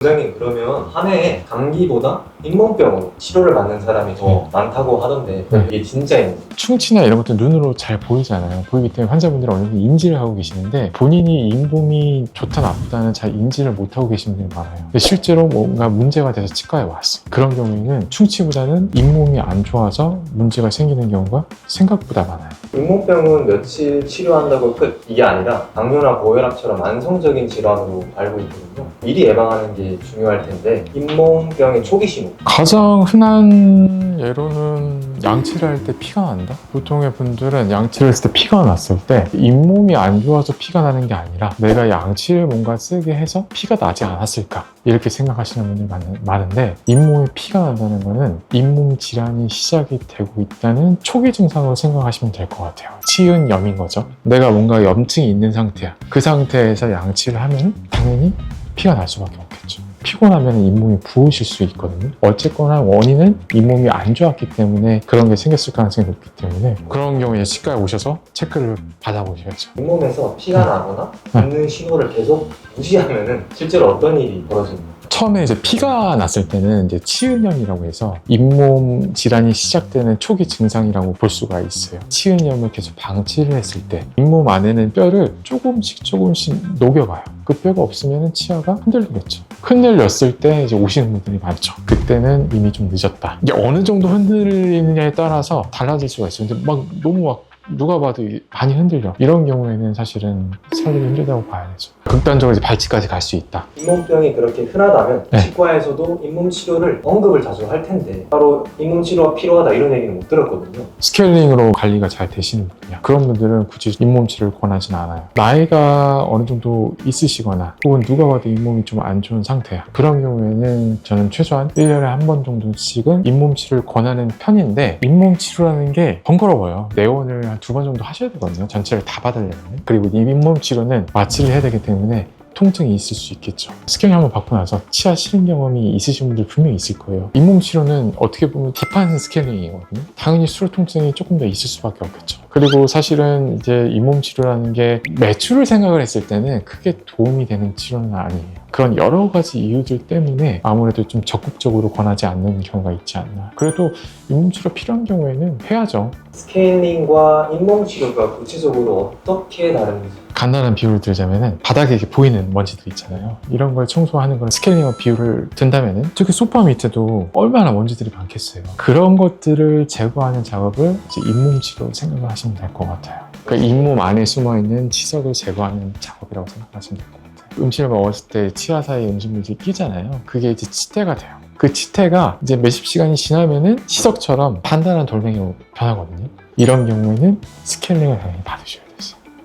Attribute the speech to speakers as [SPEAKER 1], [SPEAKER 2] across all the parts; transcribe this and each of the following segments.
[SPEAKER 1] 원장님, 그러면 한 해에 감기보다 잇몸병으로 치료를 받는 사람이 더 많다고 하던데 이게 진짜인지?
[SPEAKER 2] 충치나 이런 것도 눈으로 잘 보이잖아요. 보이기 때문에 환자분들은 어느 정도 인지를 하고 계시는데 본인이 잇몸이 좋다 나쁘다는 잘 인지를 못하고 계신 분들이 많아요. 근데 실제로 뭔가 문제가 돼서 치과에 왔어. 그런 경우에는 충치보다는 잇몸이 안 좋아서 문제가 생기는 경우가 생각보다 많아요.
[SPEAKER 1] 잇몸병은 며칠 치료한다고 끝, 이게 아니라 당뇨나 고혈압처럼 만성적인 질환으로 알고 있거든요. 미리 예방하는 게 중요할 텐데 잇몸병의 초기 신호.
[SPEAKER 2] 가장 흔한 예로는 양치를 할 때 피가 난다? 보통의 분들은 양치를 했을 때 피가 났을 때 잇몸이 안 좋아서 피가 나는 게 아니라 내가 양치를 뭔가 세게 해서 피가 나지 않았을까? 이렇게 생각하시는 분들이 많은데 잇몸에 피가 난다는 거는 잇몸 질환이 시작이 되고 있다는 초기 증상으로 생각하시면 될 것 같아요. 치은염인 거죠. 내가 뭔가 염증이 있는 상태야. 그 상태에서 양치를 하면 당연히 피가 날 수밖에 없겠죠. 피곤하면 잇몸이 부으실 수 있거든요. 어쨌거나 원인은 잇몸이 안 좋았기 때문에 그런 게 생겼을 가능성이 높기 때문에 그런 경우에 치과에 오셔서 체크를 받아보셔야죠.
[SPEAKER 1] 잇몸에서 피가 나거나 붓는 신호를 계속 무시하면은 실제로 어떤 일이 벌어집니까?
[SPEAKER 2] 처음에 이제 피가 났을 때는 이제 치은염이라고 해서 잇몸 질환이 시작되는 초기 증상이라고 볼 수가 있어요. 치은염을 계속 방치를 했을 때 잇몸 안에는 뼈를 조금씩 녹여봐요. 그 뼈가 없으면 치아가 흔들리겠죠. 흔들렸을 때 이제 오시는 분들이 많죠. 그때는 이미 좀 늦었다. 이게 어느 정도 흔들리느냐에 따라서 달라질 수가 있어요. 근데 너무 누가 봐도 많이 흔들려. 이런 경우에는 사실은 살리기 힘들다고 봐야 되죠. 극단적으로 이제 발치까지 갈 수 있다.
[SPEAKER 1] 잇몸병이 그렇게 흔하다면
[SPEAKER 2] 네.
[SPEAKER 1] 치과에서도 잇몸 치료를 언급을 자주 할 텐데 바로 잇몸 치료가 필요하다 이런 얘기는 못 들었거든요.
[SPEAKER 2] 스케일링으로 관리가 잘 되시는 분이야. 그런 분들은 굳이 잇몸 치료를 권하진 않아요. 나이가 어느 정도 있으시거나 혹은 누가 봐도 잇몸이 좀 안 좋은 상태야. 그런 경우에는 저는 최소한 1년에 한 번 정도씩은 잇몸 치료를 권하는 편인데 잇몸 치료라는 게 번거로워요. 내원을 한 2번 정도 하셔야 되거든요. 전체를 다 받으려면. 그리고 이 잇몸 치료는 마취를 해야 되기 때문에 통증이 있을 수 있겠죠. 스캐닝 한번 받고 나서 치아 실행 경험이 있으신 분들 분명히 있을 거예요. 잇몸 치료는 어떻게 보면 딥한 스캐닝이거든요. 당연히 수로 통증이 조금 더 있을 수밖에 없겠죠. 그리고 사실은 이제 잇몸 치료라는 게 매출을 생각을 했을 때는 크게 도움이 되는 치료는 아니에요. 그런 여러 가지 이유들 때문에 아무래도 좀 적극적으로 권하지 않는 경우가 있지 않나. 그래도 잇몸 치료 필요한 경우에는 해야죠.
[SPEAKER 1] 스케일링과 잇몸 치료가 구체적으로 어떻게 다른지.
[SPEAKER 2] 간단한 비유를 들자면은 바닥에 이렇게 보이는 먼지들 있잖아요. 이런 걸 청소하는 걸 스케일링과 비유를 든다면은 특히 소파 밑에도 얼마나 먼지들이 많겠어요. 그런 것들을 제거하는 작업을 이제 잇몸 치료로 생각을 하시면 될 것 같아요. 그러니까 잇몸 안에 숨어있는 치석을 제거하는 작업이라고 생각하시면 될 것 같아요. 음식을 먹었을 때 치아 사이에 음식물들이 끼잖아요. 그게 이제 치태가 돼요. 그 치태가 이제 몇십 시간이 지나면은 치석처럼 단단한 돌멩이로 변하거든요. 이런 경우에는 스케일링을 당연히 받으셔야 돼요.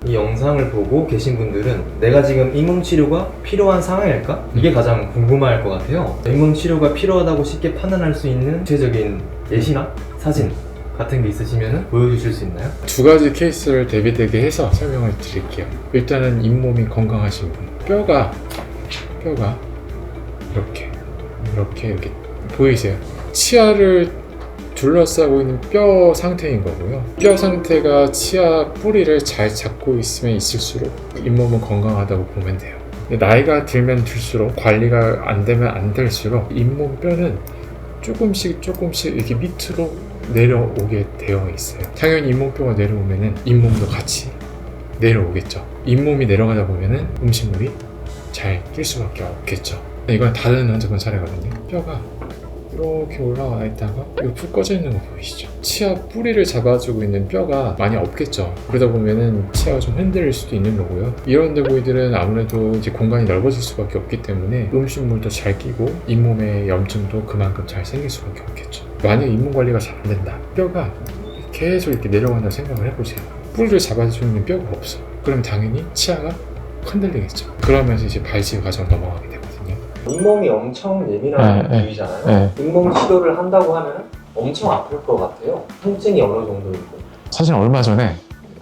[SPEAKER 1] 이 영상을 보고 계신 분들은 내가 지금 잇몸 치료가 필요한 상황일까? 이게 가장 궁금할 것 같아요. 잇몸 치료가 필요하다고 쉽게 판단할 수 있는 구체적인 예시나 사진 같은 게 있으시면 보여주실 수 있나요?
[SPEAKER 2] 2가지 케이스를 대비되게 해서 설명을 드릴게요. 일단은 잇몸이 건강하신 분, 뼈가 이렇게 보이세요? 치아를 둘러싸고 있는 뼈 상태인 거고요. 뼈 상태가 치아 뿌리를 잘 잡고 있으면 있을수록 잇몸은 건강하다고 보면 돼요. 나이가 들면 들수록 관리가 안 되면 안 될수록 잇몸 뼈는 조금씩 이렇게 밑으로 내려오게 되어 있어요. 당연히 잇몸뼈가 내려오면은 잇몸도 같이 내려오겠죠. 잇몸이 내려가다 보면은 음식물이 잘 낄 수밖에 없겠죠. 이건 다른 환자분 사례거든요. 뼈가 이렇게 올라와 있다가 이거 푹 꺼져 있는 거 보이시죠? 치아 뿌리를 잡아주고 있는 뼈가 많이 없겠죠. 그러다 보면은 치아가 좀 흔들릴 수도 있는 거고요. 이런 데보이들은 아무래도 이제 공간이 넓어질 수밖에 없기 때문에 음식물도 잘 끼고 잇몸의 염증도 그만큼 잘 생길 수밖에 없겠죠. 만약 잇몸 관리가 잘 안 된다, 뼈가 계속 이렇게 내려간다고 생각을 해보세요. 뿌리를 잡아주는 뼈가 없어. 그럼 당연히 치아가 흔들리겠죠. 그러면서 이제 발치 과정 넘어가게 되거든요.
[SPEAKER 1] 잇몸이 엄청 예민한 부위잖아요. 잇몸 치료를 한다고 하면 엄청 아플 것 같아요. 통증이 어느 정도일까요?
[SPEAKER 2] 사실 얼마 전에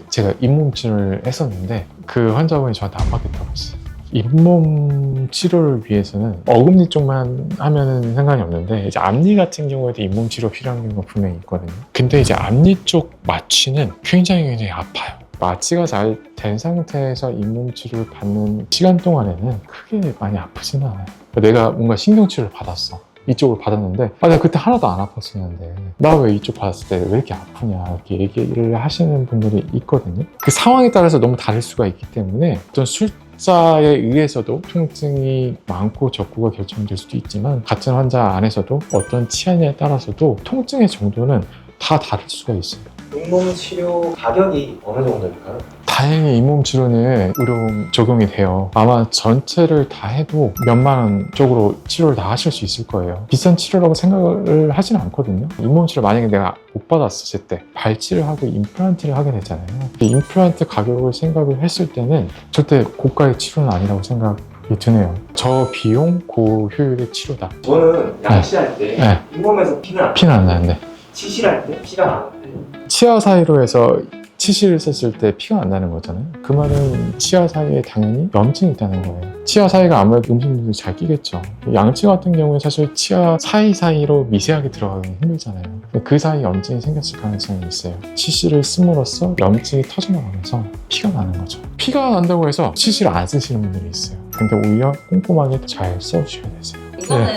[SPEAKER 2] 제가 잇몸 치료를 했었는데 그 환자분이 저한테 안 받겠다고 했어요. 잇몸 치료를 위해서는 어금니 쪽만 하면은 상관이 없는데 이제 앞니 같은 경우에도 잇몸 치료 필요한 경우가 분명히 있거든요. 근데 이제 앞니 쪽 마취는 굉장히 아파요. 마취가 잘 된 상태에서 잇몸 치료를 받는 시간 동안에는 크게 많이 아프지는 않아요. 내가 뭔가 신경치료를 받았어. 이쪽을 받았는데 내가 그때 하나도 안 아팠었는데 나 왜 이쪽 받았을 때 왜 이렇게 아프냐 이렇게 얘기를 하시는 분들이 있거든요. 그 상황에 따라서 너무 다를 수가 있기 때문에 어떤 숫자에 의해서도 통증이 많고 적고가 결정될 수도 있지만 같은 환자 안에서도 어떤 치아냐에 따라서도 통증의 정도는 다 다를 수가 있어요.
[SPEAKER 1] 잇몸 치료 가격이 어느 정도일까요?
[SPEAKER 2] 다행히 잇몸 치료는 의료보험 적용이 돼요. 아마 전체를 다 해도 몇만 원 쪽으로 치료를 다 하실 수 있을 거예요. 비싼 치료라고 생각을 하지는 않거든요. 잇몸 치료 만약에 내가 못 받았을 때 발치를 하고 임플란트를 하게 되잖아요. 그 임플란트 가격을 생각을 했을 때는 절대 고가의 치료는 아니라고 생각이 드네요. 저비용 고효율의 치료다.
[SPEAKER 1] 저는 양치할 때
[SPEAKER 2] 네.
[SPEAKER 1] 잇몸에서 피는 안
[SPEAKER 2] 피는 안 나는데
[SPEAKER 1] 치실할 때 피가 나는데
[SPEAKER 2] 치아 사이로 해서 치실을 썼을 때 피가 안 나는 거잖아요. 그 말은 치아 사이에 당연히 염증이 있다는 거예요. 치아 사이가 아무래도 음식물이 잘 끼겠죠. 양치 같은 경우에 사실 치아 사이사이로 미세하게 들어가기 힘들잖아요. 그 사이 염증이 생겼을 가능성이 있어요. 치실을 씀으로써 염증이 터져나가면서 피가 나는 거죠. 피가 난다고 해서 치실을 안 쓰시는 분들이 있어요. 근데 오히려 꼼꼼하게 잘 써주셔야 되세요.
[SPEAKER 3] 이거는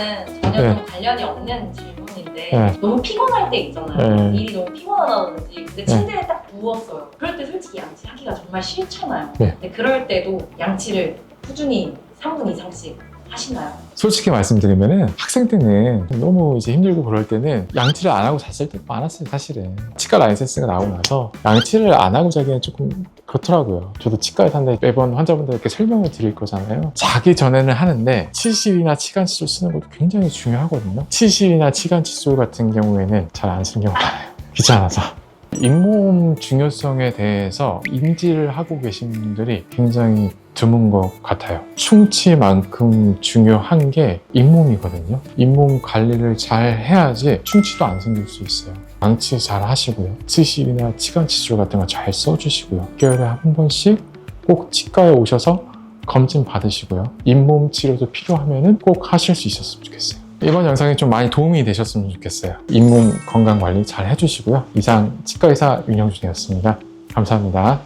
[SPEAKER 3] 전혀
[SPEAKER 2] 네.
[SPEAKER 3] 좀 관련이 없는 질문인데
[SPEAKER 2] 네.
[SPEAKER 3] 너무 피곤할 때 있잖아요.
[SPEAKER 2] 네.
[SPEAKER 3] 일이 너무 피곤하다든지 근데 침대에 딱 누웠어요. 그럴 때 솔직히 양치하기가 정말 싫잖아요.
[SPEAKER 2] 네.
[SPEAKER 3] 근데 그럴 때도 양치를 꾸준히 3분 이상씩 하시나요?
[SPEAKER 2] 솔직히 말씀드리면은 학생 때는 너무 이제 힘들고 그럴 때는 양치를 안 하고 잤을 때도 많았어요. 사실은 치과 라이센스가 나오고 나서 양치를 안 하고 자기는 조금 그렇더라고요. 저도 치과에 산데 매번 환자분들께 설명을 드릴 거잖아요. 자기 전에는 하는데 치실이나 치간칫솔 쓰는 것도 굉장히 중요하거든요. 치실이나 치간칫솔 같은 경우에는 잘 안 쓰는 경우가 많아요. 귀찮아서. 잇몸 중요성에 대해서 인지를 하고 계신 분들이 굉장히 드문 것 같아요. 충치만큼 중요한 게 잇몸이거든요. 잇몸 관리를 잘 해야지 충치도 안 생길 수 있어요. 양치 잘 하시고요. 치실이나 치간칫솔 같은 거 잘 써주시고요. 6개월에 한 번씩 꼭 치과에 오셔서 검진 받으시고요. 잇몸 치료도 필요하면 꼭 하실 수 있었으면 좋겠어요. 이번 영상이 좀 많이 도움이 되셨으면 좋겠어요. 잇몸 건강 관리 잘 해주시고요. 이상 치과의사 윤영준이었습니다. 감사합니다.